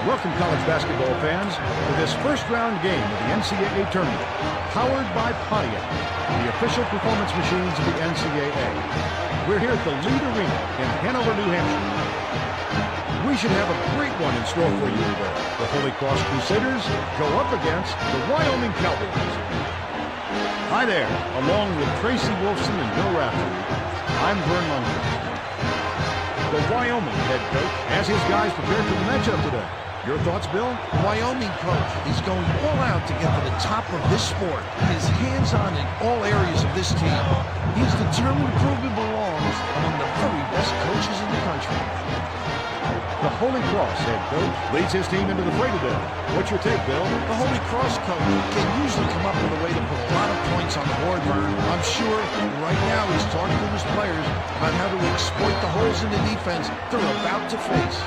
Welcome, college basketball fans, to this first-round game of the NCAA tournament, powered by Pontiac, the official performance machines of the NCAA. We're here at the Lead Arena in Hanover, New Hampshire. We should have a great one in store for you today. The Holy Cross Crusaders go up against the Wyoming Cowboys. Hi there, along with Tracy Wolfson and Bill Raftery, I'm Vern Lundgren. The Wyoming head coach has his guys prepared for the matchup today. Your thoughts, Bill? Wyoming coach is going all out to get to the top of this sport. His hands-on in all areas of this team. He's determined to prove he belongs among the very best coaches in the country. The Holy Cross head coach leads his team into the fray today. What's your take, Bill? The Holy Cross coach can usually come up with a way to put a lot of points on the board, Vern. I'm sure right now he's talking to his players about how to exploit the holes in the defense they're about to face.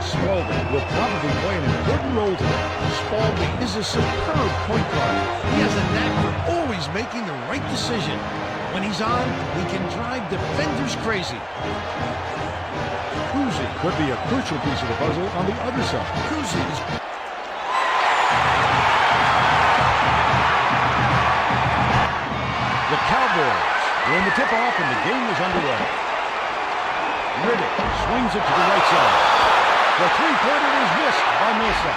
Spalding will probably play an important role today. Spalding is a superb point guard. He has a knack for always making the right decision. When he's on, he can drive defenders crazy. Kuzi could be a crucial piece of the puzzle on the other side. Kuzi is... The Cowboys win the tip-off and the game is underway. Riddick swings it to the right side. The three-pointer is missed by Millsap.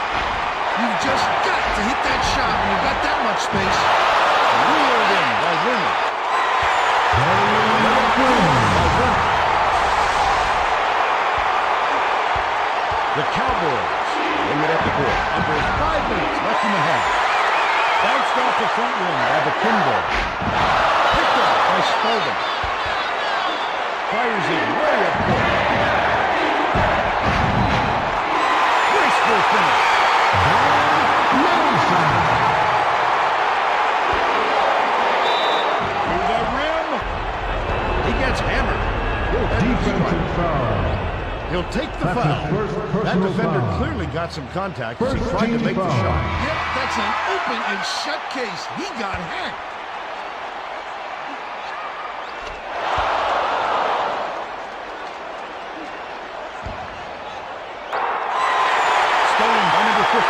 You've just got to hit that shot when you've got that much space. Wheeled in by Werner. The Cowboys bring it up the court. Under 5 minutes left in the half. Bounced off the front rim by the Kimball. Picked up by Spalding. Fires it way up court. Graceful finish. Through the rim. He gets hammered. Defensive foul. He'll take the foul. That defender clearly got some contact as he tried to make the shot. Yep, that's an open and shut case. He got hacked. Stolen by number 15.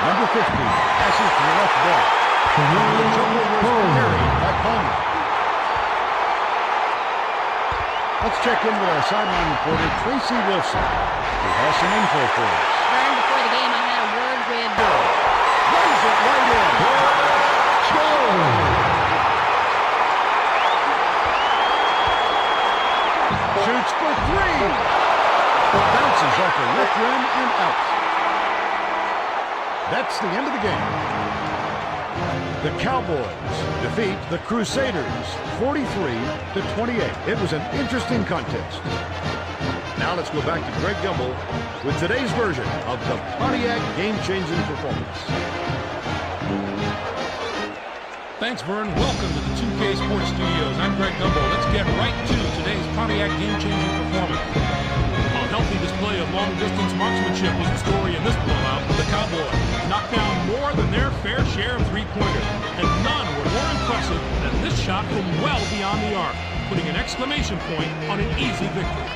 Number 15 passes to the left block. The jumper was carried by Palmer. Let's check in with our sideline reporter, Tracy Wolfson, who has some info for us. Vern, before the game, I had a word with Bill. Lays it right in. Shoots for three. Bounces off the left rim and out. That's the end of the game. The Cowboys defeat the Crusaders 43-28. It was an interesting contest. Now let's go back to Greg Gumbel with today's version of the Pontiac game-changing performance. Thanks, Vern. Welcome to the 2K Sports Studios. I'm Greg Gumbel. Let's get right to today's Pontiac game-changing performance. A healthy display of long-distance marksmanship was the story in this blowout. The Cowboys knocked down more than their fair share of three-pointers, and none were more impressive than this shot from well beyond the arc, putting an exclamation point on an easy victory.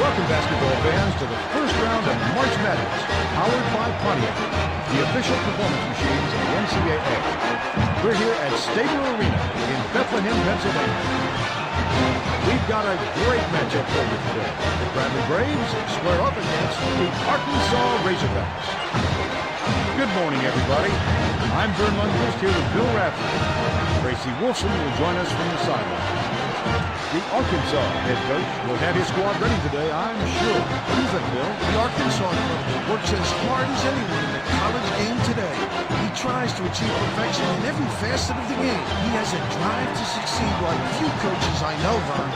Welcome, basketball fans, to the first round of March Madness, powered by Pontiac, the official performance machines of the NCAA. We're here at Stabler Arena in Bethlehem, Pennsylvania. We've got a great matchup for you today. The Bradley Braves square up against the Arkansas Razorbacks. Good morning, everybody. I'm Vern Lundquist here with Bill Radford. Tracy Wolfson will join us from the sideline. The Arkansas head coach will have his squad ready today, I'm sure. What do you think, Bill? The Arkansas coach works as hard as anyone in the college game today. He tries to achieve perfection in every facet of the game. He has a drive to succeed like few coaches I know, Vern.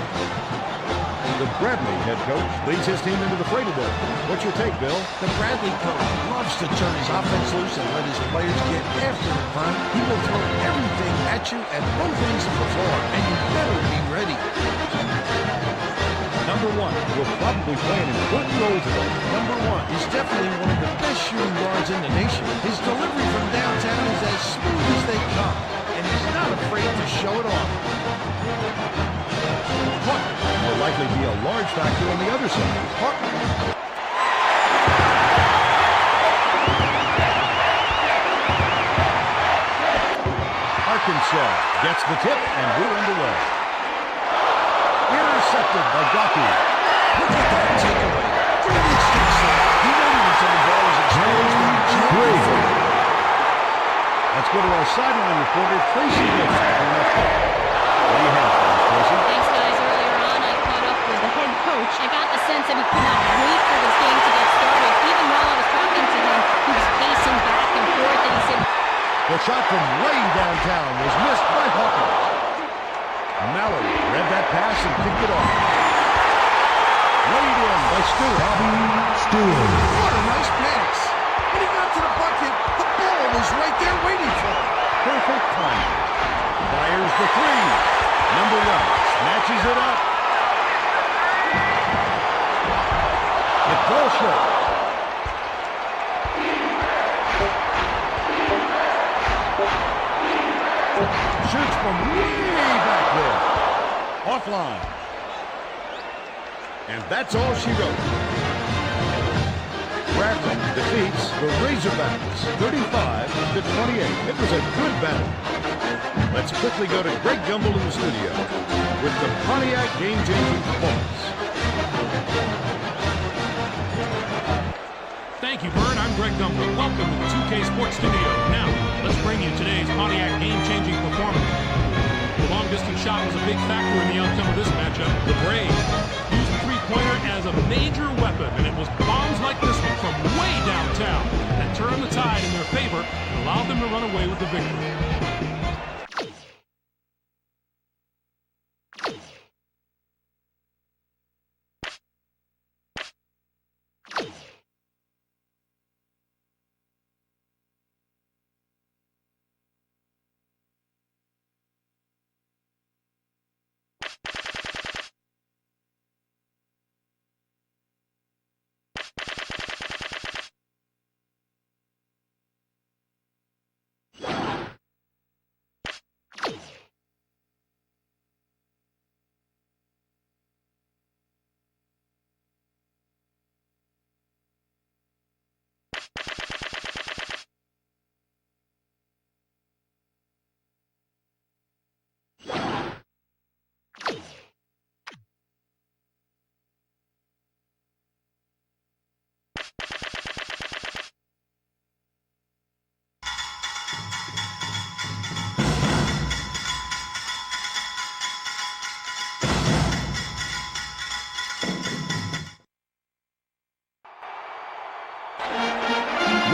The Bradley head coach leads his team into the fray today. What's your take, Bill? The Bradley coach loves to turn his offense loose and let his players get after it, Vern. He will throw everything at you and both ends of the floor, and you better be ready. Number one will probably play an important role today. Number one is definitely one of the best shooting guards in the nation. His delivery from downtown is as smooth as they come, and he's not afraid to show it off. Huck will likely be a large factor on the other side. Huck. Arkansas gets the tip, and we're underway. Intercepted by Gaku. Look at that takeaway. Great instincts there. He waited until the ball was exposed and jumped for it. Let's go to our sideline reporter, Tracy Wolfson. What do you have for us, Tracy? Thanks, guys. Earlier on, I caught up with the head coach. I got the sense that he could not wait for this game to get started. Even while I was talking to him, he was pacing back and forth, and he said, The shot from way downtown was missed by Hawkins. Mallory read that pass and kicked it off. Laid in by Stewart. What a nice pass. When he got to the bucket, the ball was right there waiting for him. Perfect timing. Fires the three. Number one snatches it up. It falls short. Shoots from way back there. Offline. And that's all she wrote. Bradley defeats the Razorbacks 35-28. It was a good battle. Let's quickly go to Greg Gumbel in the studio with the Pontiac game-changing performance. Thank you, Vern. I'm Greg Gumbel. Welcome to the 2K Sports Studio. Now, let's bring you today's Pontiac game-changing performance. The long-distance shot was a big factor in the outcome of this matchup. The Braves used the three-pointer as a major weapon, and it was bombs like this one from way downtown that turned the tide in their favor and allowed them to run away with the victory.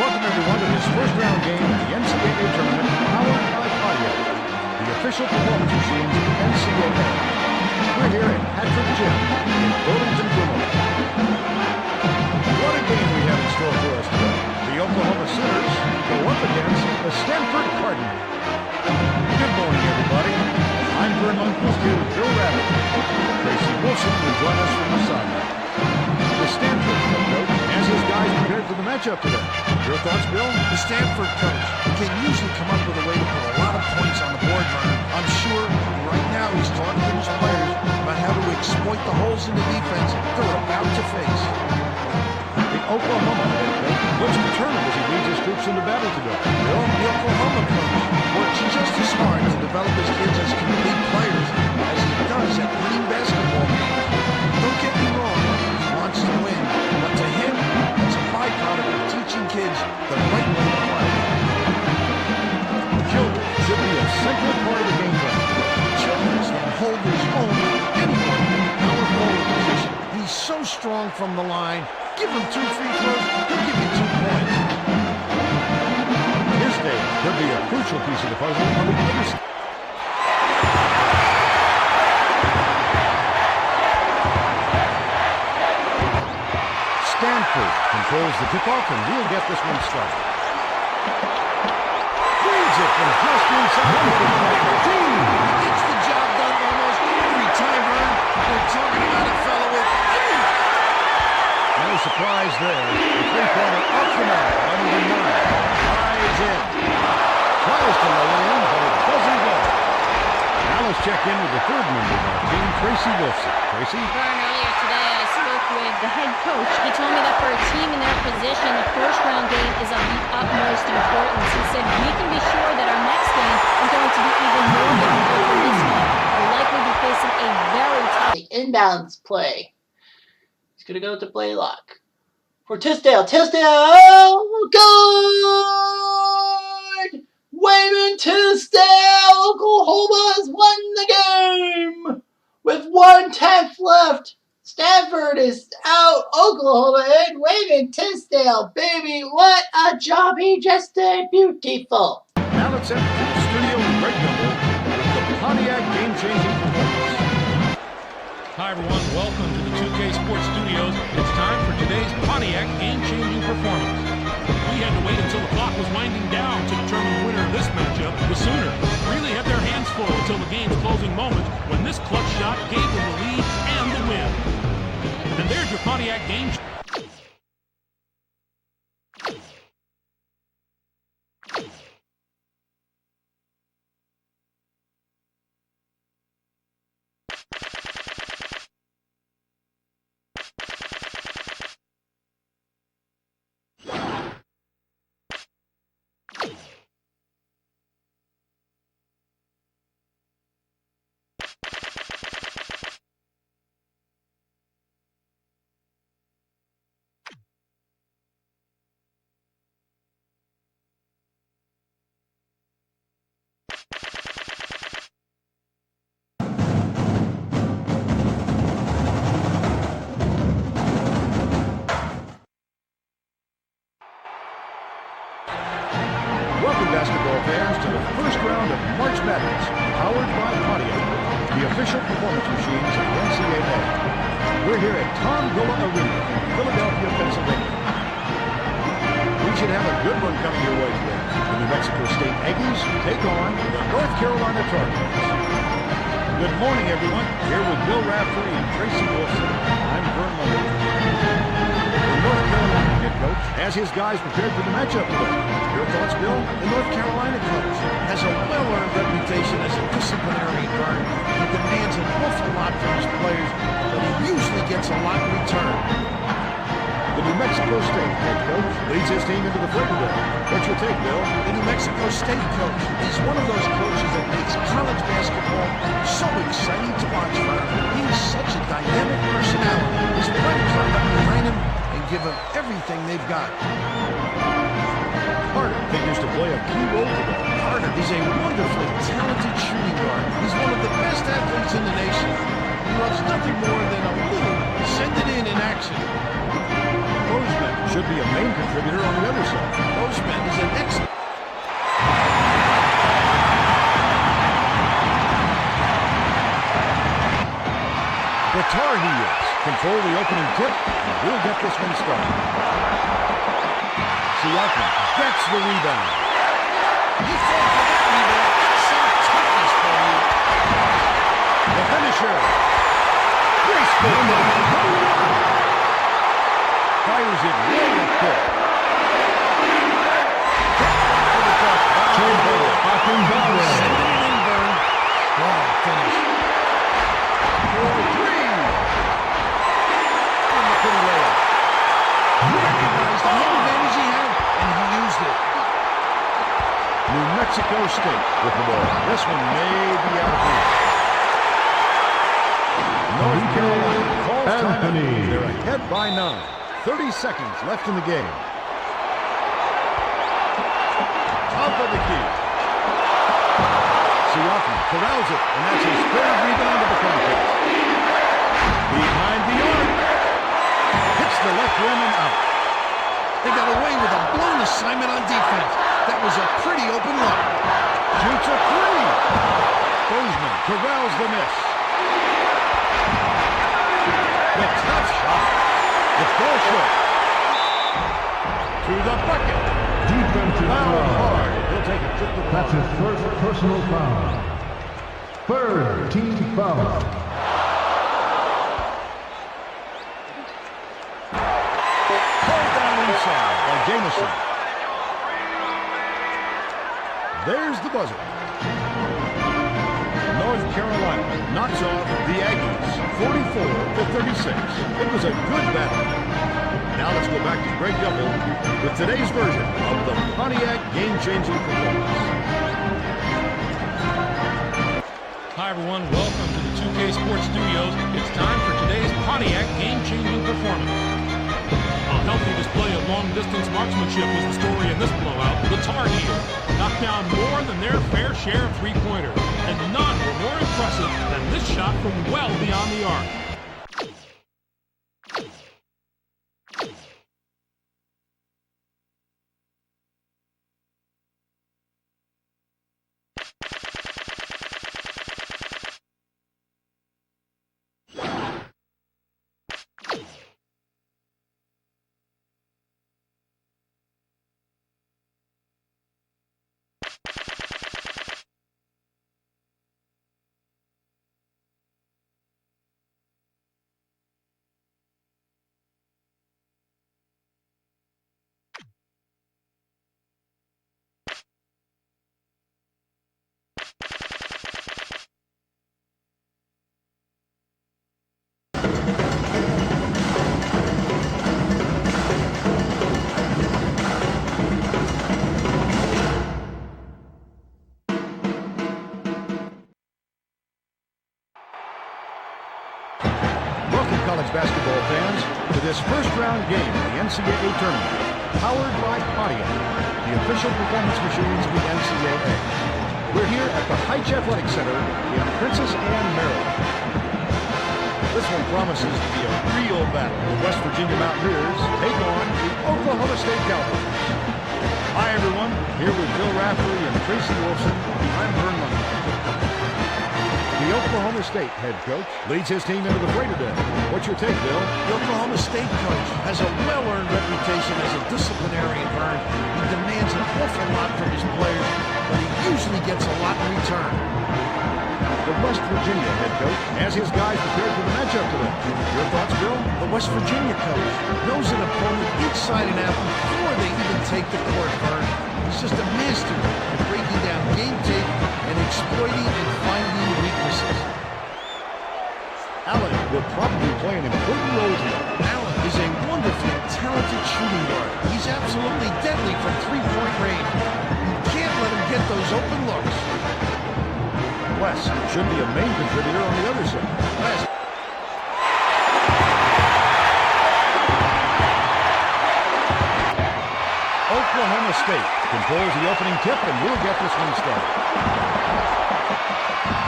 Welcome, everyone, to this first-round game of the NCAA tournament powered by Pontiac, the official performance machines of the NCAA. We're here at Patrick Gym in Burlington, Vermont. What a game we have in store for us today. The Oklahoma Sooners go up against the Stanford Cardinals. Good morning, everybody. I'm Vern Lundquist here with Bill Radford. Tracy Wolfson will join us from the sideline. The Stanford head coach has his guys prepared for the matchup today. Your thoughts, Bill? The Stanford coach can usually come up with a way to put a lot of points on the board, Vern. I'm sure right now he's talking to his players about how to exploit the holes in the defense they're about to face. The Oklahoma head coach looks determined as he leads his troops into battle today. Bill, the Oklahoma coach works just as smart to develop his kids as complete players as he does at winning basketball games. Don't get me wrong, he wants to win, but to him, it's a byproduct of teaching kids the right way to play. strong from the line. Give him 2 free throws, he'll give you 2 points. This day could be a crucial piece of the puzzle on the other side. Stanford controls the tip-off, and we'll get this one started. Reads it from just inside the Gets the job done almost every time, Vern. We're talking about a fellow with... No surprise there. The three-pointer up the mark, under the 9. Flies in. Tries to lay it in, but it doesn't go. Now let's check in with the third member of our team, Tracy Wilson. Tracy? Vern, earlier today I spoke with the head coach. He told me that for a team in their position, the first-round game is of the utmost importance. He said we can be sure that our next game is going to be even more difficult than this one. We'll likely be facing a very tough... The inbounds play. He's going to go to play lock. For Tisdale. Tisdale! Good! Wayman Tisdale! Oklahoma has won the game! With 1/10 left. Stanford is out. Oklahoma and Wayman Tisdale. Baby, what a job he just did. Beautiful. Now let's head to the studio with Greg Gumbel with the Pontiac game-changing performance. Hi, everyone. Welcome to the 2K Sports Studios. It's time for today's Pontiac game-changing performance. We had to wait until the clock was winding down to determine the winner of this matchup. The Sooner really had their hands full until the game's closing moments when this clutch shot gave them the lead and the win. And there's your Pontiac game. Welcome, basketball fans, to the first round of March Madness, powered by Pontiac, the official performance machines of the NCAA. We're here at Tom Gula Arena in Philadelphia, Pennsylvania. We should have a good one coming your way today. The New Mexico State Aggies take on the North Carolina Tar Heels. Good morning, everyone. Here with Bill Raftery and Tracy Wilson. I'm Vern Muller. The North Carolina head coach has his guys prepared for the matchup today. Your thoughts, Bill? The North Carolina coach has a well-earned reputation as a disciplinary guard. He demands an awful lot from his players, but he usually gets a lot in return. The New Mexico State head coach leads his team into the fray today. What's your take, Bill? The New Mexico State coach is one of those coaches that makes college basketball so exciting to watch for. He is such a dynamic personality. His players are up behind him and give him everything they've got. Carter figures to play a key role today. Carter is a wonderfully talented shooting guard. He's one of the best athletes in the nation. He loves nothing more than a little send it in action. Bozeman should be a main contributor on the other side. Bozeman is an excellent... The Tar Heels control the opening tip, and we'll get this one started. Siakam gets the rebound. You fought for that rebound. Some toughness for you. The finisher. Graceful. Fires it way up court. Send it in, Vern. Strong finish. For three. And the pretty layup. He recognized the home advantage he had, and he used it. New Mexico State with the ball. This one may be out of reach. North Carolina calls timeout. They're ahead by 9. 30 seconds left in the game. Top of the key. Siakam corrals it, and that's his third rebound of the contest. Behind the arc. in and out. They got away with a blown assignment on defense. That was a pretty open look. Shoots a three. Bozeman corrals the miss. The tough shot. It's goal short. To the bucket. Defensive Foul foul. hard. He'll take a trip to the That's his first personal foul. Third team foul. Pulled down inside by Jamison. There's the buzzer. North Carolina knocks off the Aggies 44-36. It was a good battle. Now let's go back to Greg Gumbel with today's version of the Pontiac game-changing performance. Hi, everyone. Welcome to the 2K Sports Studios. It's time for today's Pontiac game-changing performance. A healthy display of long-distance marksmanship was the story in this blowout. The Tar Heels knocked down more than their fair share of three-pointers, and none were more impressive than this shot from well beyond the arc. College basketball fans to this first-round game of the NCAA tournament, powered by Pontiac, the official performance machines of the NCAA. We're here at the Heitch Athletic Center in Princess Anne, Maryland. This one promises to be a real battle. The West Virginia Mountaineers take on the Oklahoma State Cowboys. Hi, everyone. Here with Bill Raftery and Tracy Wolfson. I'm Vern Lundberg. The Oklahoma State head coach leads his team into the fray today. What's your take, Bill? The Oklahoma State coach has a well-earned reputation as a disciplinarian, Vern. He demands an awful lot from his players, but he usually gets a lot in return. The West Virginia head coach has his guys prepared for the matchup today. Your thoughts, Bill? The West Virginia coach knows an opponent inside and out before they even take the court, Vern. He's just a master at breaking down game tape and exploiting and finding weaknesses. Allen will probably play an important role today. Allen is a wonderfully talented shooting guard. He's absolutely deadly from three-point range. You can't let him get those open looks. West should be a main contributor on the other side. West. Oklahoma State controls the opening tip, and we'll get this one started.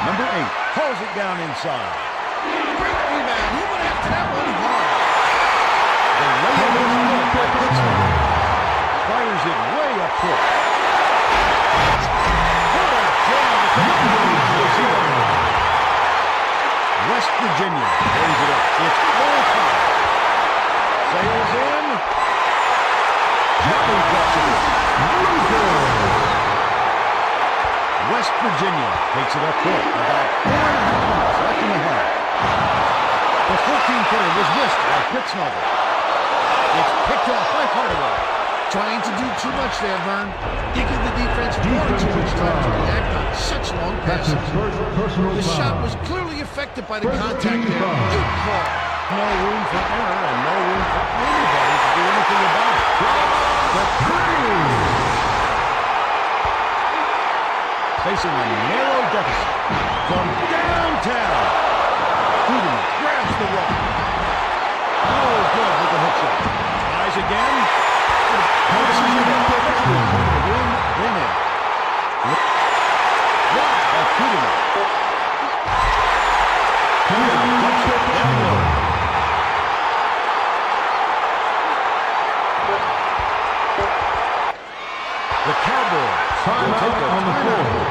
Number 8 hauls it down inside. Great rebound. He went after that one hard. The layup is good by Pittsburgh. Fires it way up court. What a jam to come up with. West Virginia lays it up. It's all time. Sails in. Gently drops it in. West Virginia takes it up court. About 4.5 minutes left in the half. The 14-footer was missed by Pittsnogle. It's picked off by Hardaway. Trying to do too much there, Vern. Giving the defense more too much time to react on such long That's his passes. first personal The foul. shot was clearly affected by the First contact team there. foul. Good call. No room for error and no room for anybody to do anything about it. The three! Facing a narrow deficit from downtown. Hooten grabs the rock. Oh, good with the hook shot. Tries again. Passes it up. Then in. Wow, by Hooten. Down low. Cowboys will take a on the timeout.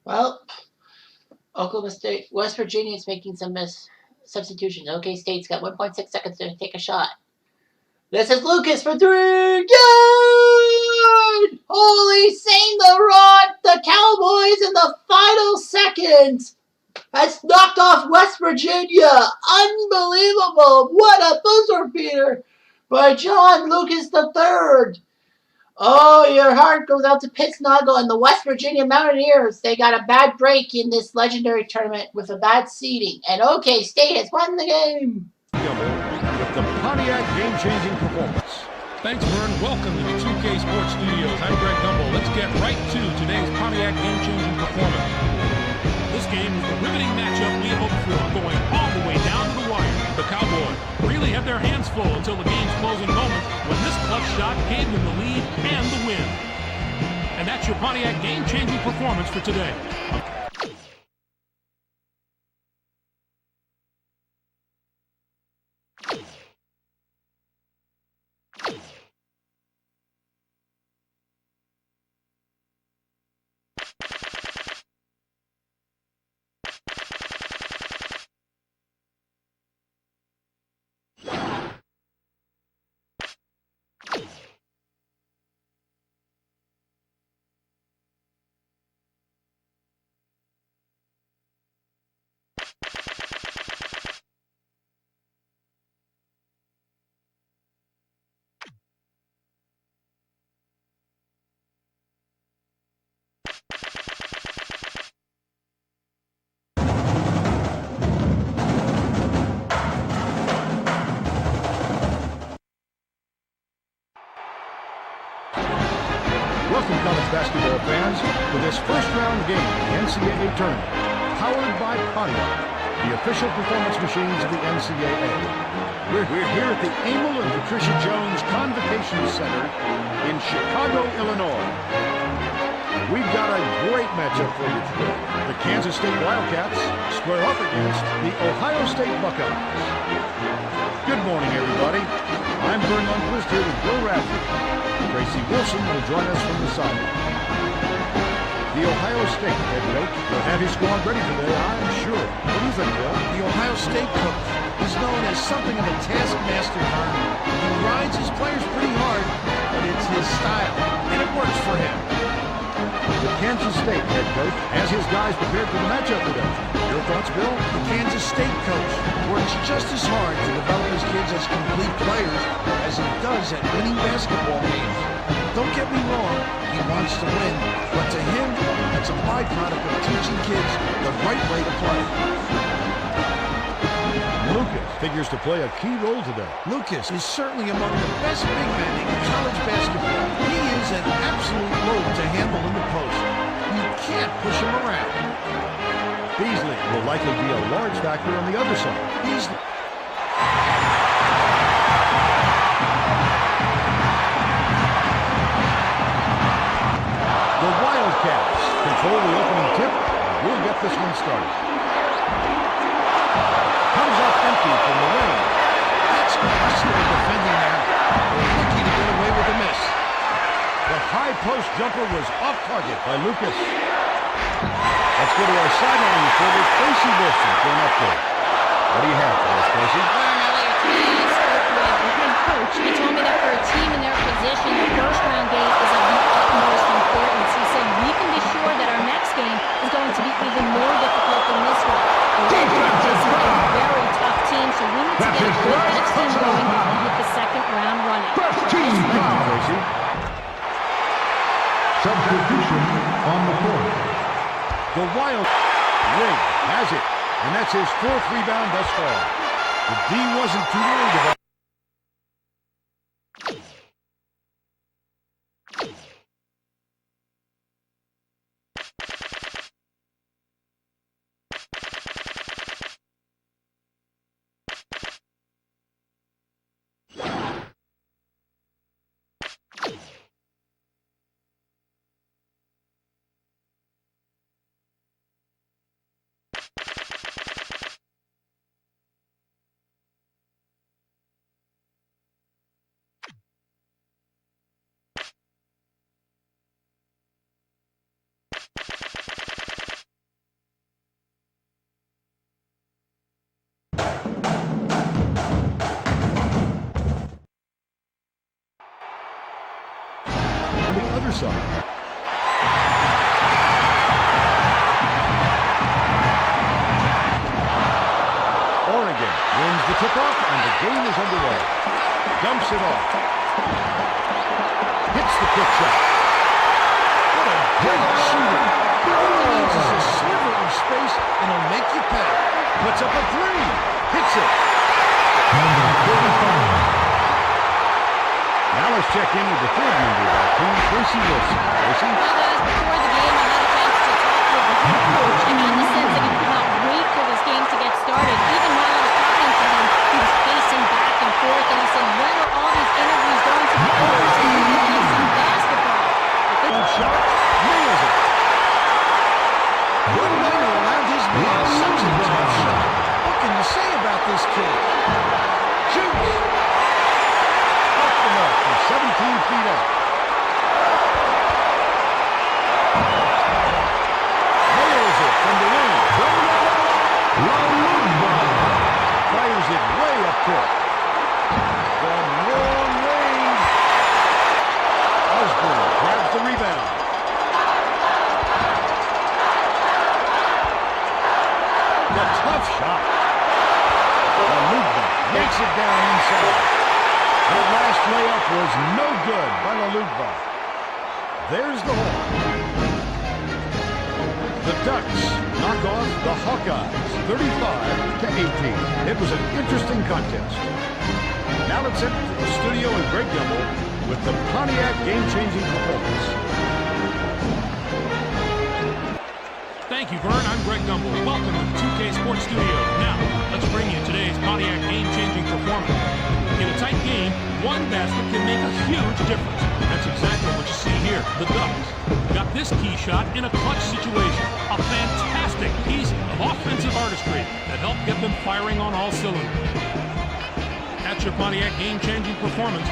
Well, Oklahoma State, West Virginia is making some substitutions. OK State's got 1.6 seconds to take a shot. This is Lucas for three. Good! Holy Saint Laurent, the Cowboys in the final seconds has knocked off West Virginia. Unbelievable! What a buzzer beater by John Lucas III. Oh, your heart goes out to Pittsnoggle and the West Virginia Mountaineers. They got a bad break in this legendary tournament with a bad seeding. And OK State has won the game. With the Pontiac game-changing performance. Thanks, Vern. Welcome to the 2K Sports Studios. I'm Greg Gumbel. Let's get right to today's Pontiac game-changing performance. This game was the riveting matchup we hoped for, going all the way down to the wire. The Cowboys really had their hands full until the game's closing moments when this clutch shot gave them the lead and the win. And that's your Pontiac game-changing performance for today. Welcome, college basketball fans, to this first-round game of the NCAA tournament, powered by Pontiac, the official performance machines of the NCAA. We're here at the Emil and Patricia Jones Convocation Center in Chicago, Illinois. We've got a great matchup for you today. The Kansas State Wildcats square up against the Ohio State Buckeyes. Good morning, everybody. I'm Vern Lundquist here with Bill Radley. Tracy Wilson will join us from the side. The Ohio State head coach will have his squad ready today, I'm sure. What do you think, Bill? The Ohio State coach is known as something of a taskmaster kind. He rides his players pretty hard, but it's his style, and it works for him. The Kansas State head coach has his guys prepared for the matchup today. Your thoughts, Bill? The Kansas State coach works just as hard to develop his kids as complete players as he does at winning basketball games. Don't get me wrong, he wants to win, but to him, that's a byproduct of teaching kids the right way to play. Lucas figures to play a key role today. Lucas is certainly among the best big men in college basketball. He is an absolute load to handle in the post. You can't push him around. Beasley will likely be a large factor on the other side. Beasley. The Wildcats control the opening tip. We'll get this one started. Comes up empty from the lane. That's questionable defending there. They're lucky to get away with a miss. The high post jumper was off target by Lucas. Let's go to our sideline reporter, Tracy Wilson, for an update. What do you have for us, Tracy? Earlier today, I spoke with the head coach. He told me that for a team in their position, the first-round game is of the utmost importance. He said we can be sure that our next game is going to be even more difficult than this one. This is a very tough team, so we need to get a good next team going and hit the second round running. Thank you, Tracy. Substitution on the court. The Wild Ring has it, and that's his fourth rebound thus far. The D wasn't too worried about side. Oregon wins the tip-off, and the game is underway. Dumps it off. Hits the quick shot. What a great shooter. All he needs is a sliver of space, and he'll make you pay. Puts up a three. Hits it. Number 35. Now let's check in with the third member of our team, Tracy Wilson. Tracy? Well, guys, before the game, I had a chance to talk with the head coach. I got the sense that he could not wait for this game to get started. Even while I was talking to him, he was pacing back and forth, and he said, when are all these interviews going to be over so we can play some basketball? Good shot. Nails it. One liner around his man. Such a tough shot. What can you say about this kid? Shoots. Off the mark from 17 feet out. Nails it from the wing. Fires it way up court. From long range. Osborne grabs the rebound. The tough shot. The movement yanks it down inside. That last layup was no good by Lalugba. There's the horn. The Ducks knock off the Hawkeyes 35-18. It was an interesting contest. Now let's head to the studio with Greg Gumbel with the Pontiac game-changing performance. Thank you, Vern. I'm Greg Gumbel. Welcome to the 2K Sports Studio. Now, let's bring you today's Pontiac game-changing performance. In a tight game, one basket can make a huge difference. That's exactly what you see here. The Ducks got this key shot in a clutch situation. A fantastic piece of offensive artistry that helped get them firing on all cylinders. That's your Pontiac game-changing performance.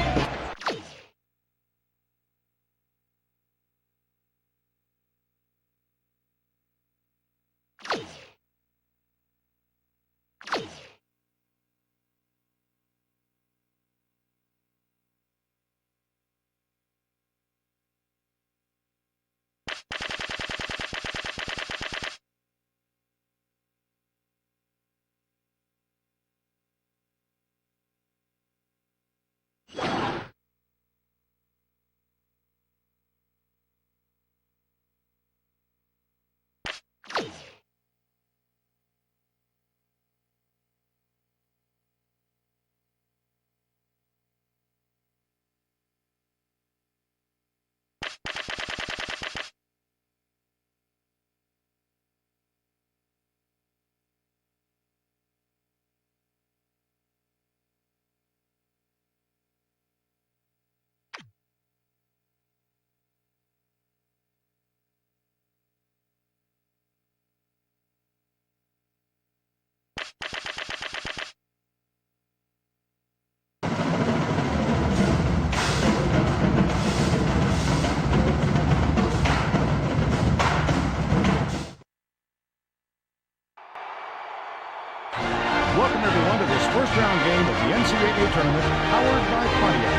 Welcome everyone to this first round game of the NCAA tournament powered by Pontiac,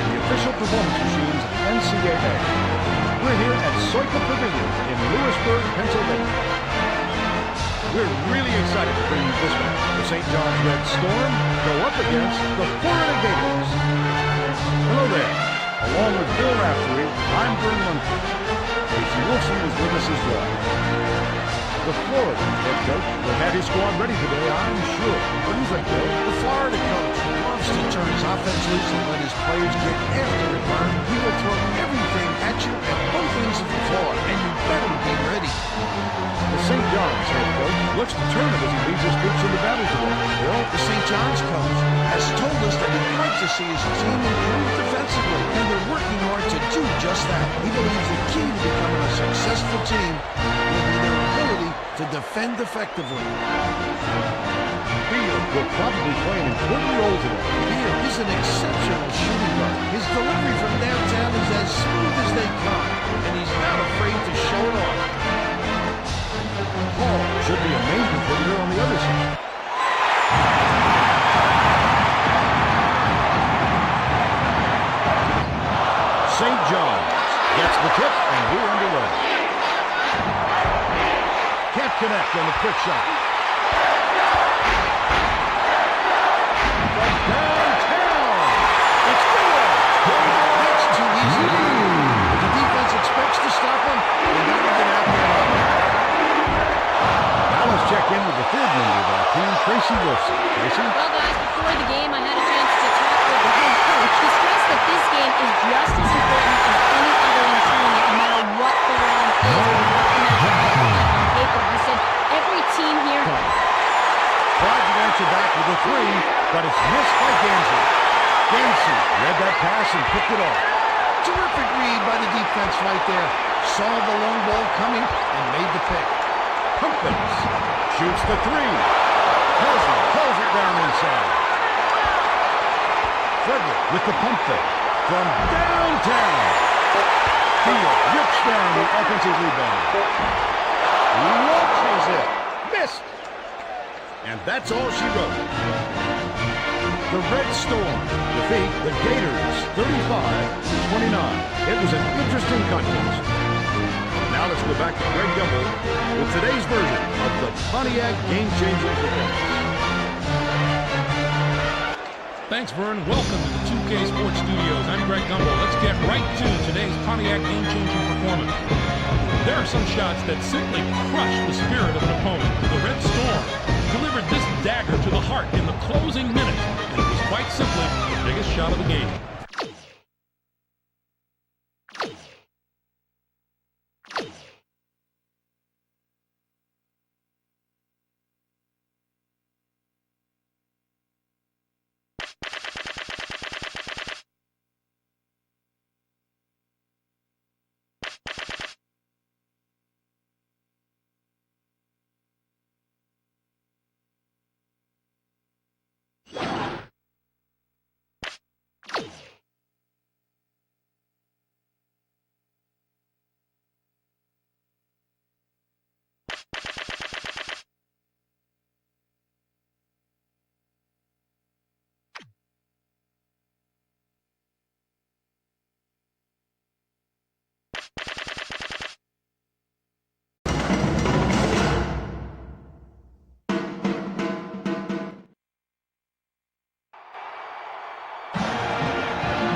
the official performance machines of the NCAA. We're here at Soika Pavilion in Lewisburg, Pennsylvania. We're really excited to bring you this match. The St. John's Red Storm go up against the Florida Gators. Hello there. Along with Bill Raftery, I'm Vern Lundquist. Casey Wilson is with us as well. The Florida head coach will have his squad ready today, I'm sure. What do you think, Bill? The Florida coach loves to turn his offense loose and let his players get after it, Vern. He will throw everything at you at both ends of the floor, and you better be ready. The St. John's head coach looks determined as he leads his troops into battle today. Bill, the St. John's coach has told us that he'd like to see his team improve defensively, and they're working hard to do just that. He believes the key to becoming a successful team will be their ability to defend effectively. Beal will probably play an important role today. Beal is an exceptional shooting guard. His delivery from downtown is as smooth as they come, and he's not afraid to show it off. Hall should be a main contributor on the other side. St. John's gets the on the quick shot. From downtown. It's good. That's too easy. If the defense expects to stop him, they're not going to have that. Now let's check in with the third member of our team, Tracy Wilson. Tracy? Well, guys, before the game, I had a chance to talk with the head coach. He stressed that this game is just as important as any other in the tournament, no matter what the round is or what the matchup looks like on paper. He said every team here... Tried to answer back with a three, but it's missed by Gansey. Gansey read that pass and picked it off. Terrific read by the defense right there. Saw the long ball coming and made the pick. Pumpkins shoots the three. Pulls it down inside. Frederick with the pump fake from downtown. Field rips down the offensive rebound. Launches it. Missed. And that's all she wrote. The Red Storm defeat the Gators 35-29. It was an interesting contest. Now let's go back to Greg Gumbel with today's version of the Pontiac game-changing performance. Thanks, Vern. Welcome to the 2K Sports Studios. I'm Greg Gumbel. Let's get right to today's Pontiac game-changing performance. There are some shots that simply crush the spirit of an opponent. The Red Storm delivered this dagger to the heart in the closing minutes, and it was quite simply the biggest shot of the game.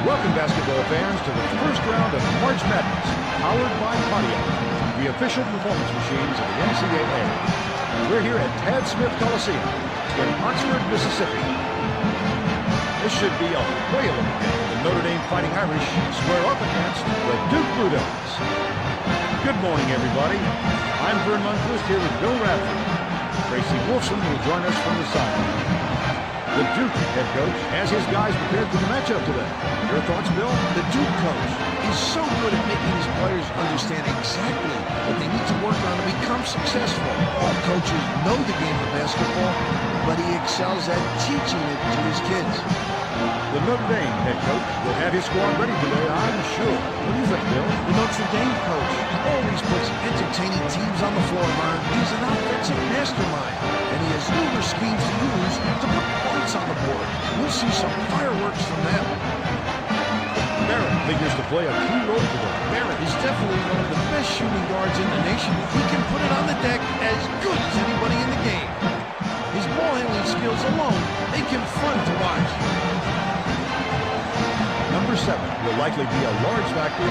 Welcome, basketball fans, to the first round of March Madness, powered by Pontiac, the official performance machines of the NCAA. We're here at Tad Smith Coliseum in Oxford, Mississippi. This should be a whale of a game. The Notre Dame Fighting Irish square up against the Duke Blue Devils. Good morning, everybody. I'm Vern Lundquist here with Bill Radford. Tracy Wolfson will join us from the sideline. The Duke head coach has his guys prepared for the matchup today. Your thoughts, Bill? The Duke coach is so good at making his players understand exactly what they need to work on to become successful. All coaches know the game of basketball, but he excels at teaching it to his kids. The Notre Dame head coach will have his squad ready today, I'm sure. What do you think, Bill? The Notre Dame coach always puts entertaining teams on the floor, Vern. He's an offensive mastermind, and he has numerous schemes to use to put points on the board. We'll see some fireworks from them. Barrett figures to play a key role today. Barrett is definitely one of the best shooting guards in the nation. He can put it on the deck as good as anybody in the game. His ball handling skills alone make him fun to watch. Number 7 will likely be a large factor.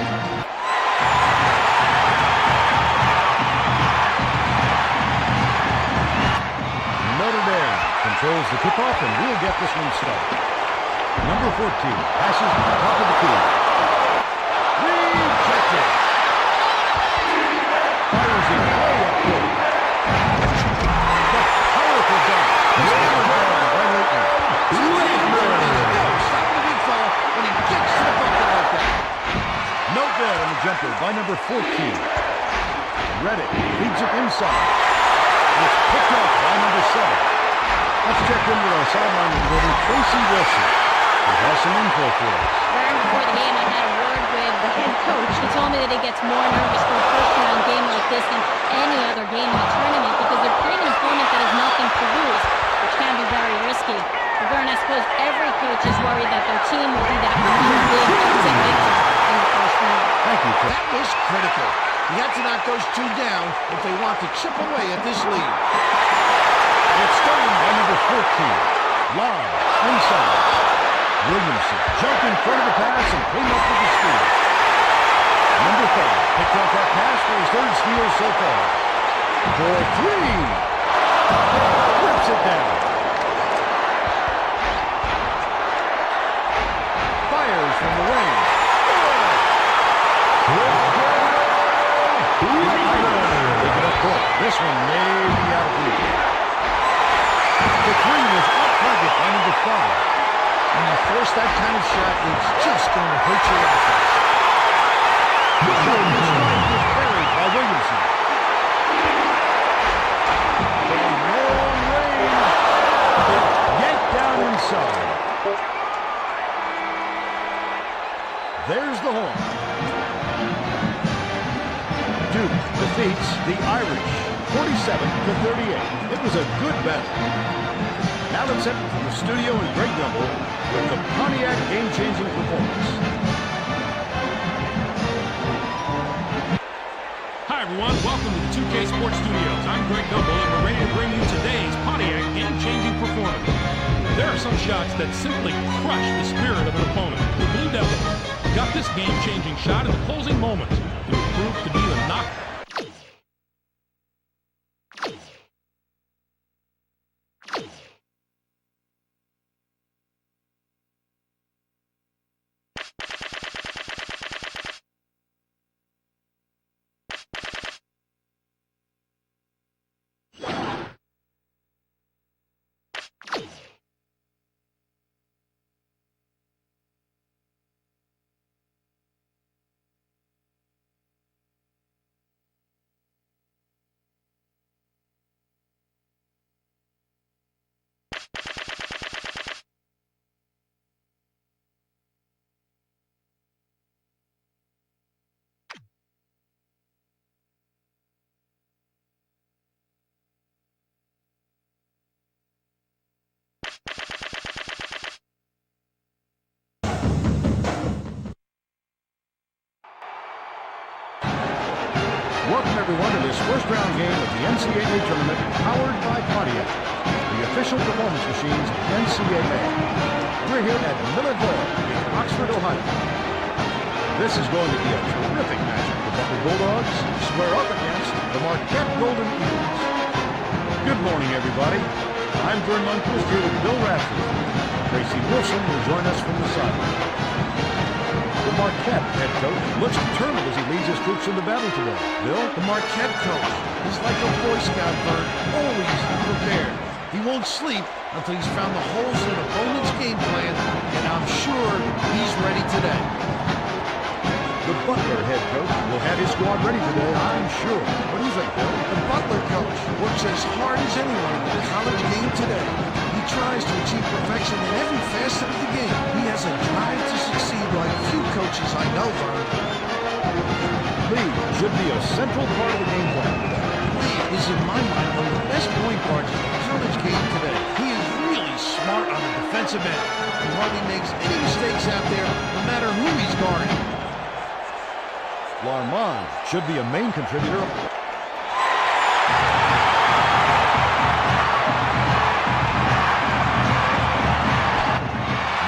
Notre Dame controls the tip-off, and we'll get this one started. Number 14 passes to the top of the key. Rejected. Fires it way up court. The powerful dunk. Hammered down by Leighton. Stop the big fella when he gets to the bucket like that. No good on the jumper by number 14. Reddick feeds it inside. It's picked up by number 7. Let's check in with our sideline reporter, Tracy Wilson, who has some info for us. Right before the game, I had a word with the head coach. He told me that he gets more nervous for a first-round game like this than any other game in the tournament because they're playing an opponent that has nothing to lose, which can be very risky. Vern, I suppose every coach is worried that their team will be that one big upset victim in the first round. Thank you, Tracy. That was critical. You have to knock those two down if they want to chip away at this lead. It's stolen by number 14. Live inside. Williamson jumped in front of the pass and came up with the steal. Number 5 picked off that pass for his third steal so far. For 3. Rips it down. Fires from the wing. Pick it up court. This one may be out of reach. The 3 was off target by number 5. When you force that kind of shot, it's just going to hurt your offense. The shot was carried by Williamson. From long range, yanked down inside. There's the horn. Duke defeats the Irish 47-38. It was a good battle. Now let's head from the studio in Greg Gumbel with the Pontiac game-changing performance. Hi, everyone. Welcome to the 2K Sports Studios. I'm Greg Gumbel, and we're ready to bring you today's Pontiac game-changing performance. There are some shots that simply crush the spirit of an opponent. The Blue Devils got this game-changing shot in the closing moments. It would prove to be the knockout. Welcome, everyone, to this first-round game of the NCAA tournament powered by Pontiac, the official performance machines of NCAA. We're here at Miller Hall in Oxford, Ohio. This is going to be a terrific matchup. The Butler Bulldogs square up against the Marquette Golden Eagles. Good morning, everybody. I'm Vern Lundquist here with Bill Rafferty. Tracy Wilson will join us from the sideline. The Marquette head coach looks determined as he leads his troops into battle today. Bill? The Marquette coach is like a Boy Scout, Bird, always prepared. He won't sleep until he's found the holes in an opponent's game plan, and I'm sure he's ready today. The Butler head coach will have his squad ready today, I'm sure. What do you think, Bill? The Butler coach works as hard as anyone in the college game today. He tries to achieve perfection in every facet of the game. He has a drive to succeed like few coaches I know, Vern. Lee should be a central part of the game plan today. Lee is, in my mind, one of the best point guards in the college game today. He is really smart on the defensive end. He hardly makes any mistakes out there, no matter who he's guarding. Larmond should be a main contributor.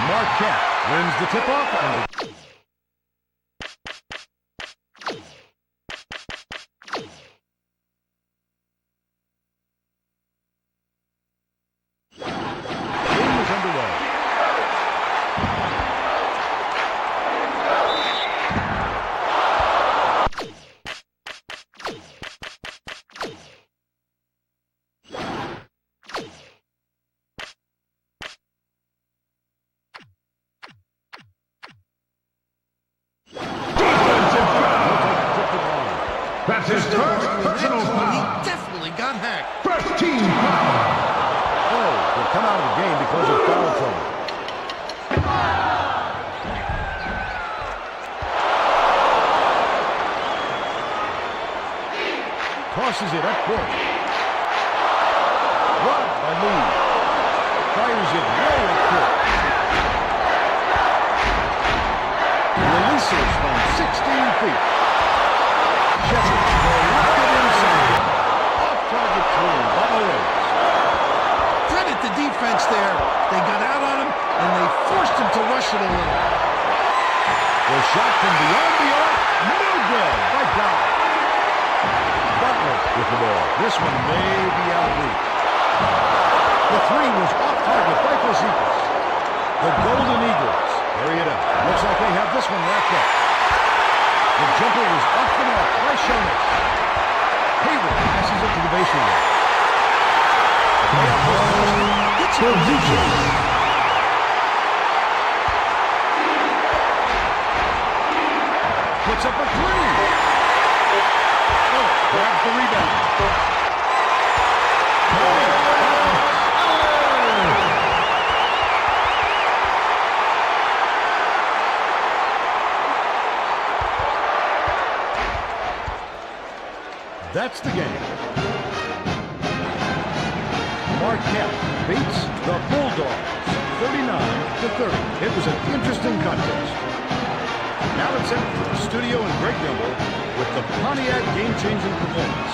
Marquette wins the tip-off and the game is underway. That's his first personal He foul. definitely got hacked. First team foul. Oh, will come out of the game because of foul trouble. Tosses it up court. Blocked by Lee. Fires it way up court. Releases from 16 feet. Sheffield it a little. The shot from beyond the arc, no good. Right down. Butler with the ball. This one may be out of reach. The three was off target by Flashback. The Golden Eagles carry it up. Looks like they have this one wrapped up. The jumper was off the mark by Shonis. Hayward passes it to the baseline. It's a position. Puts up a three. Oh, grabs the rebound. That's the game. Marquette beats the Bulldogs 39-30. It was an interesting contest. Now it's in for the studio and Greg Gumbel with the Pontiac game-changing performance.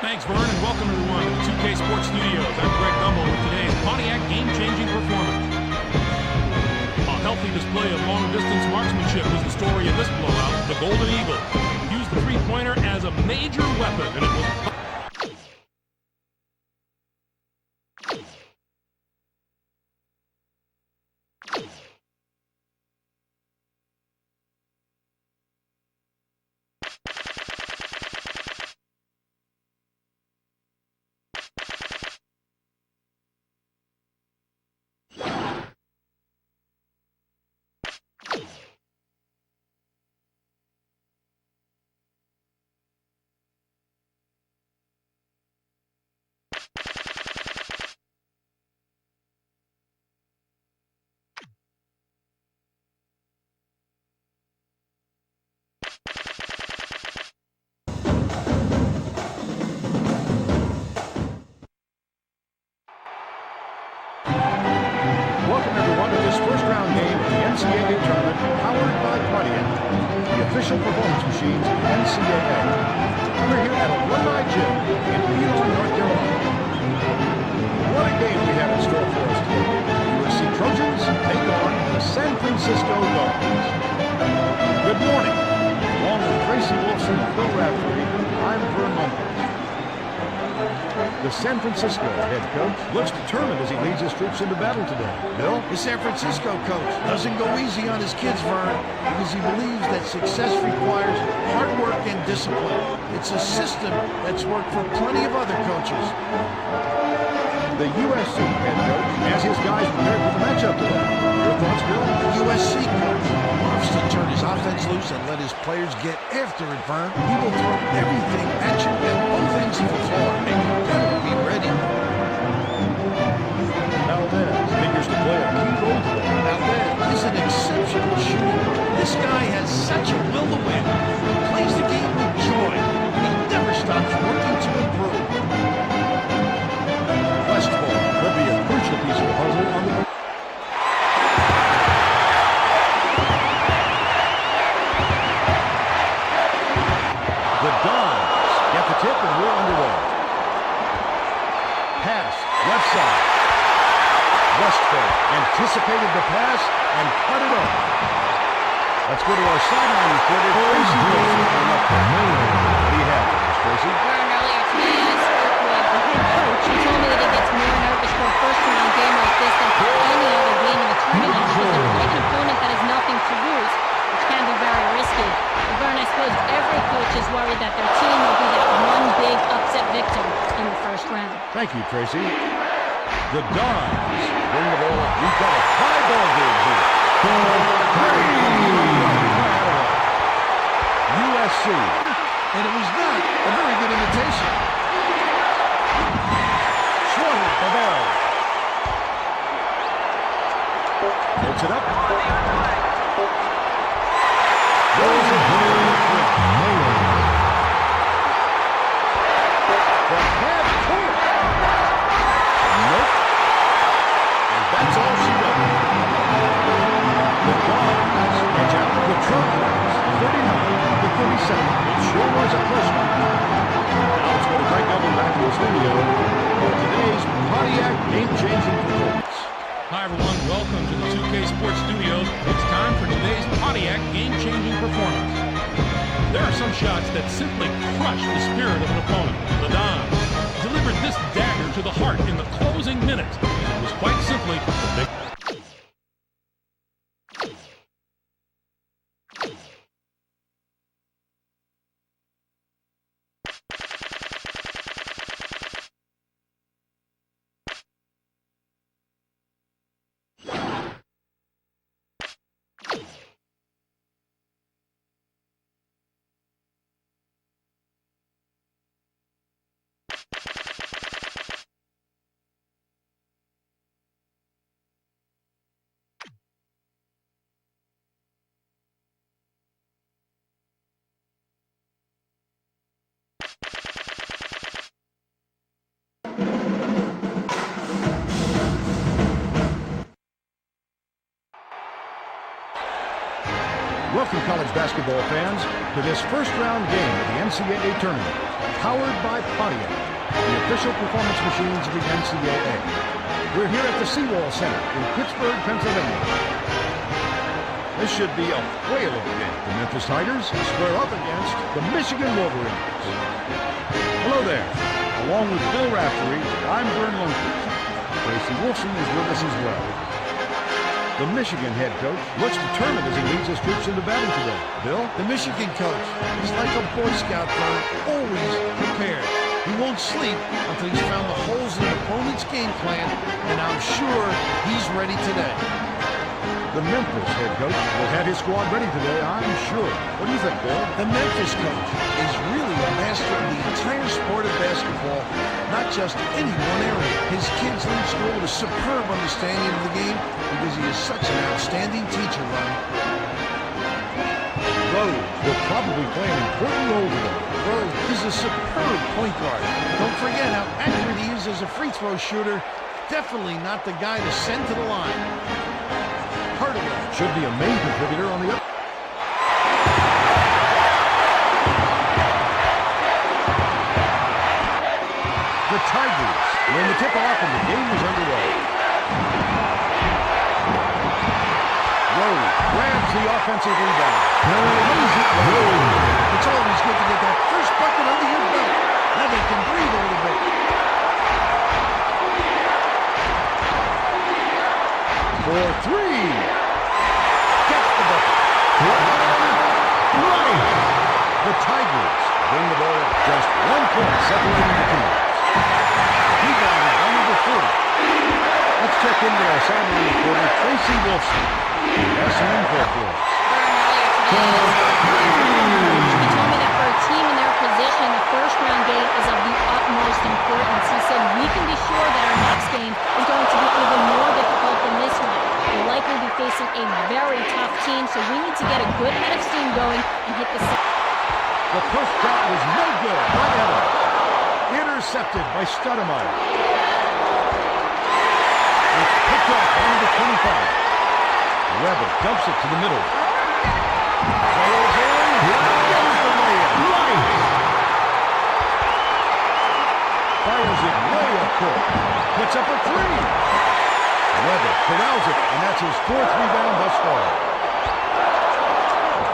Thanks, Vern, and welcome everyone to the 2K Sports Studios. I'm Greg Gumbel with today's Pontiac game-changing performance. A healthy display of long-distance marksmanship was the story of this blowout. The Golden Eagles used the three-pointer as a major weapon, and it was... Welcome everyone to this first-round game of the NCAA tournament powered by Pontiac, the official performance machines of the NCAA. We're here at Alumni Gym in Elon, North Carolina. What a game we have in store for us today. USC Trojans take on the San Francisco Dogs. Good morning. Along with Tracy Wilson and Phil Raftery, I'm Vern Mumpers. The San Francisco head coach looks determined as he leads his troops into battle today. Bill? The San Francisco coach doesn't go easy on his kids, Vern, because he believes that success requires hard work and discipline. It's a system that's worked for plenty of other coaches. The USC head coach has his guys prepared for the matchup today. Your thoughts, Bill? The USC coach loves to turn his offense loose and let his players get after it, Vern. He will throw everything at you and both ends of the floor, and you better be ready. Valdez figures to play a key role today. Valdez is an exceptional shooter. This guy has such a will to win. He plays the game with joy, and he never stops working to improve. Westball could be a crucial piece of the puzzle on the... The Dons get the tip and we're underway. Pass, left side. Westball anticipated the pass and cut it off. Let's go to our sideline reporter, Tracy Wilson. What do you have for us, Tracy? Vern, earlier today I spoke with the head coach. He told me that he gets more nervous for a first-round game like this than for any other game in the tournament because they're playing an opponent that has nothing to lose, which can be very risky. But Vern, I suppose every coach is worried that their team will be that one big upset victim in the first round. Thank you, Tracy. The Dons bring the ball up. We've got a high ball game here. USC. And it was not a very good imitation. Schwartz, the ball. Puts it up. Goes in the half court. Nope. And that's all she does. The Dons edge out the Trojans 39-37. It sure was a close one. Now let's go to Greg Gumbel back to the studio for today's Pontiac game-changing performance. Hi everyone, welcome to the 2K Sports Studios. It's time for today's Pontiac game-changing performance. There are some shots that simply crush the spirit of an opponent. The Don delivered this dagger to the heart in the closing minutes. It was quite simply the big... Welcome, college basketball fans, to this first-round game of the NCAA tournament, powered by Pontiac, the official performance machines of the NCAA. We're here at the Seawall Center in Pittsburgh, Pennsylvania. This should be a whale of a game. The Memphis Tigers square up against the Michigan Wolverines. Hello there. Along with Bill Raftery, I'm Vern Lundquist. Tracy Wolfson is with us as well. The Michigan head coach looks determined as he leads his troops into battle today. Bill? The Michigan coach is like a Boy Scout, always prepared. He won't sleep until he's found the holes in the opponent's game plan, and I'm sure he's ready today. The Memphis head coach will have his squad ready today, I'm sure. What do you think, Bill? The Memphis coach is really a master of the entire sport of basketball, not just any one area. His kids leave school with a superb understanding of the game because he is such an outstanding teacher, Ron. Rose will probably play an important role today. Rose is a superb point guard. Don't forget how accurate he is as a free throw shooter. Definitely not the guy to send to the line. Hardaway should be a main contributor on the other. The Tigers win the tip-off and the game is underway. Rose grabs the offensive rebound. It's always good to get that first bucket under your belt. Now they can breathe a little bit. For three. Gets the bucket. The Tigers bring the ball up. Just 1 point separating the teams. Rebounded by number 40. Let's check in with our sideline reporter, Tracy Wolfson. He has some info for us. He told me that for a team in their position, the first-round game is of the utmost importance. He said we can be sure that our next game is going to be even more difficult than this one. We'll likely be facing a very tough team, so we need to get a good head of steam going and hit the... The post shot was no good by Evans. Intercepted by Stoudemire. It's picked up by number 25. Weber dumps it to the middle. Sails in. There's the layup. Fires it way up court. Puts up a three. Weber corrals it, and that's his 4th rebound thus far.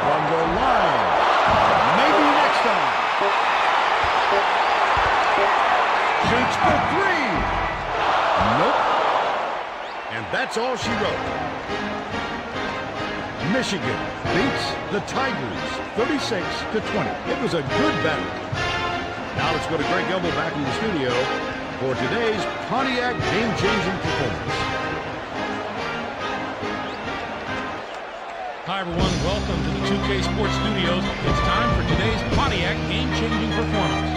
From the line. Maybe next time. Shoots for three. Nope. And that's all she wrote. Michigan beats the Tigers 36-20. It was a good battle. Now let's go to Greg Gumbel back in the studio for today's Pontiac game-changing performance. Hi everyone, welcome to the 2K Sports Studios. It's time for today's Pontiac game-changing performance.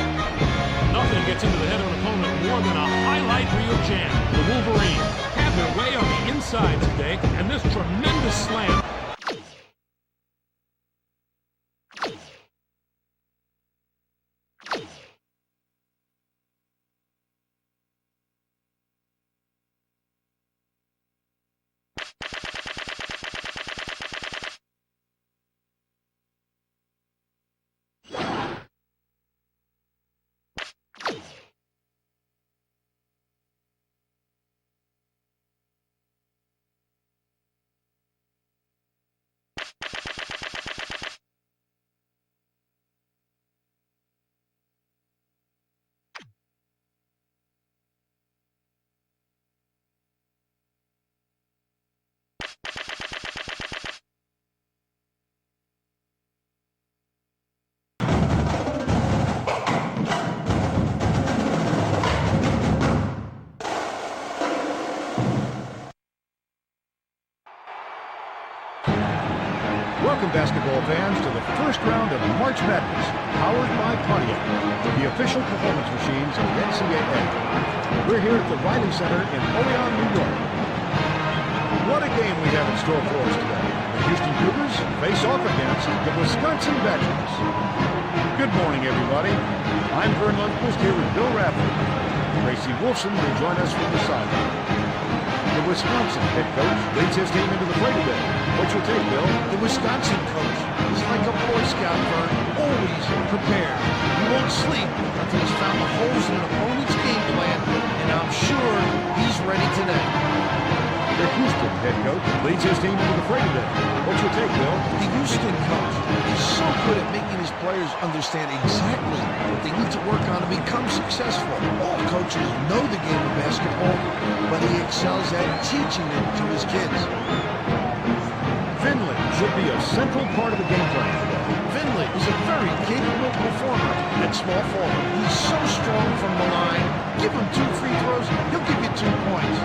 Nothing gets into the head of an opponent more than a highlight reel jam. The Wolverines have their way on the inside today, and this tremendous slam... Welcome, basketball fans, to the first round of March Madness, powered by Pontiac, the official performance machines of the NCAA. We're here at the Riley Center in Olean, New York. What a game we have in store for us today. The Houston Cougars face off against the Wisconsin Badgers. Good morning, everybody. I'm Vern Lundquist here with Bill Radford. Tracy Wolfson will join us from the sideline. The Wisconsin head coach leads his team into the play today. What's your take, Bill? The Wisconsin coach is like a Boy Scout, Vern, always prepared. He won't sleep until he's found the holes in an opponent's game plan, and I'm sure he's ready today. The Houston head coach leads his team into the fray today. What's your take, Bill? The Houston coach is so good at making his players understand exactly what they need to work on to become successful. All coaches know the game of basketball, but he excels at teaching it to his kids. Finley should be a central part of the game plan today. Finley is a very capable performer at small forward. He's so strong from the line. Give him 2 free throws, he'll give you 2 points.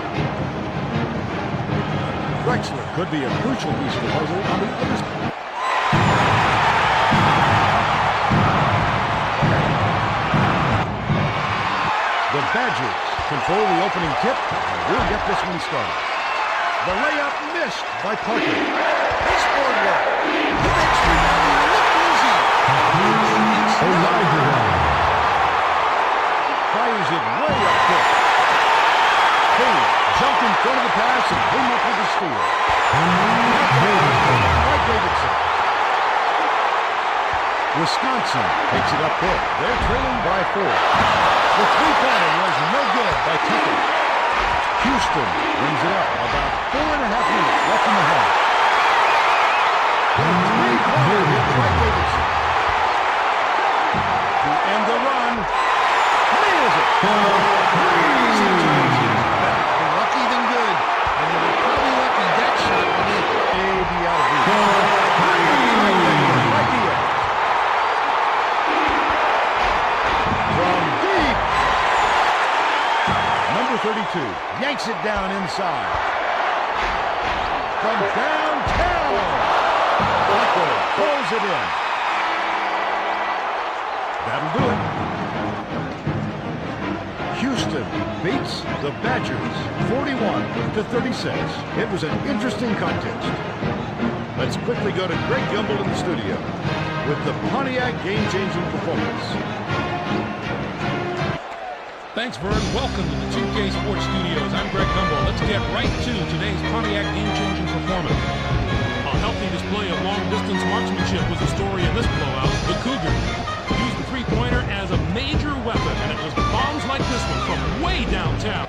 Drexler could be a crucial piece of the puzzle on the other side. The Badgers control the opening tip, and we'll get this one started. The layup missed by Parker. Nice board work. The next rebound looked easy. Fires it way up quick. Hayes jumped in front of the pass and came up with the steal. Right, Davidson. Wisconsin takes it up quick. They're trailing by 4. The three-pointer was no good by Tucker. Houston brings it up about 4.5 minutes left in the half. Three-pointer hit by Davidson. To end the run, nails it. Lucky than good. And they were probably lucky that shot went in. Maybe out of reach. Right here. From deep. Number 32 yanks it down inside. From downtown. Butler pulls it in. That'll do it. Houston beats the Badgers 41-36. It was an interesting contest. Let's quickly go to Greg Gumbel in the studio with the Pontiac game-changing performance. Thanks, Vern. Welcome to the 2K Sports Studios. I'm Greg Gumbel. Let's get right to today's Pontiac game-changing performance. A healthy display of long-distance marksmanship was the story of this blowout. The Cougars used the three-pointer as a major weapon, and it was bombs like this one from way downtown.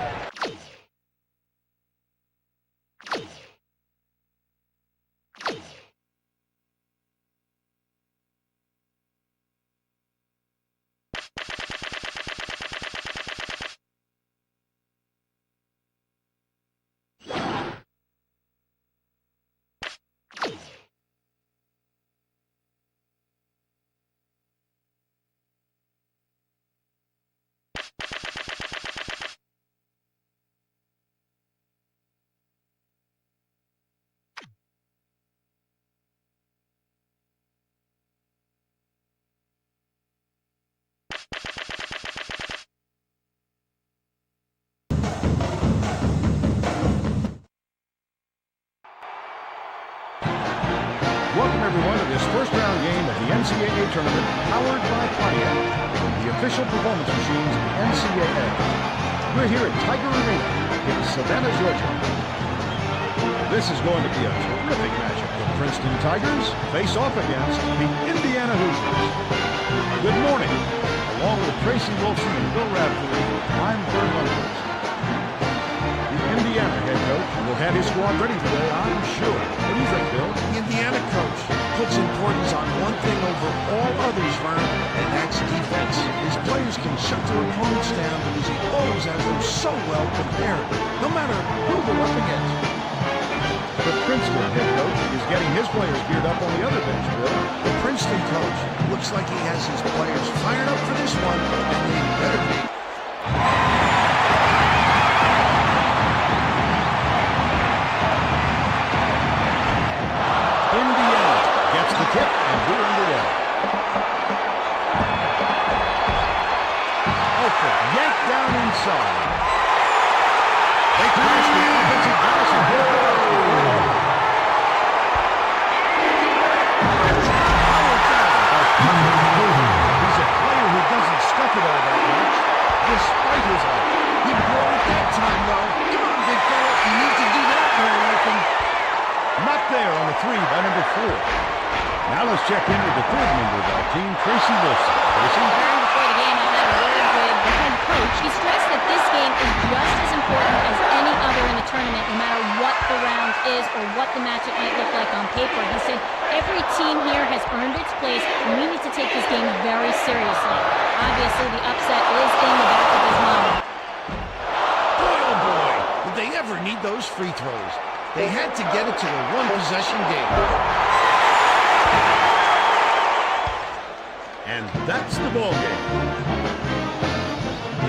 Welcome, everyone, to this first-round game of the NCAA tournament powered by Pontiac, the official performance machines of the NCAA. We're here at Tiger Arena in Savannah, Georgia. This is going to be a terrific matchup. The Princeton Tigers face off against the Indiana Hoosiers. Good morning. Along with Tracy Wolfson and Bill Radford, I'm Vern Lundquist. The Indiana head coach will have his squad ready today, I'm sure. What do you think, Bill? The Indiana coach puts importance on one thing over all others, Vern, and that's defense. His players can shut their opponents down because he always has them so well prepared, no matter who they're up against. The Princeton head coach is getting his players geared up on the other bench, Bill. The Princeton coach looks like he has his players fired up for this one, and they better be. They crash the offensive glass and hit the ball. He's a player who doesn't stuff it all that much, despite his height. He blew it that time, though. Come on, big fella. You need to do that more often. Not there on the 3 by number 4. Now let's check in with the 3rd member of our team, Tracy Wilson. Tracy? Before the game, I had a word with the head coach. He stressed that this game is just as important as any other in the tournament, no matter what the round is or what the matchup might look like on paper. He said every team here has earned its place, and we need to take this game very seriously. Obviously, the upset is in the back of his mind. Boy, oh boy, did they ever need those free throws. They had to get it to a one-possession game. And that's the ball game.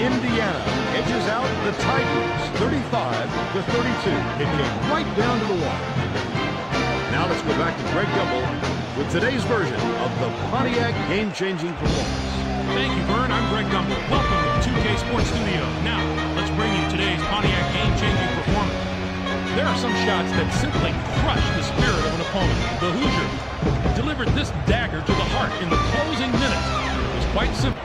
Indiana edges out the Tigers 35-32. It came right down to the wire. Now let's go back to Greg Gumbel with today's version of the Pontiac game-changing performance. Thank you, Vern. I'm Greg Gumbel. Welcome to the 2K Sports Studio. Now, let's bring you today's Pontiac game-changing performance. There are some shots that simply crush the spirit of an opponent. The Hoosier delivered this dagger to the heart in the closing minutes. It was quite simple.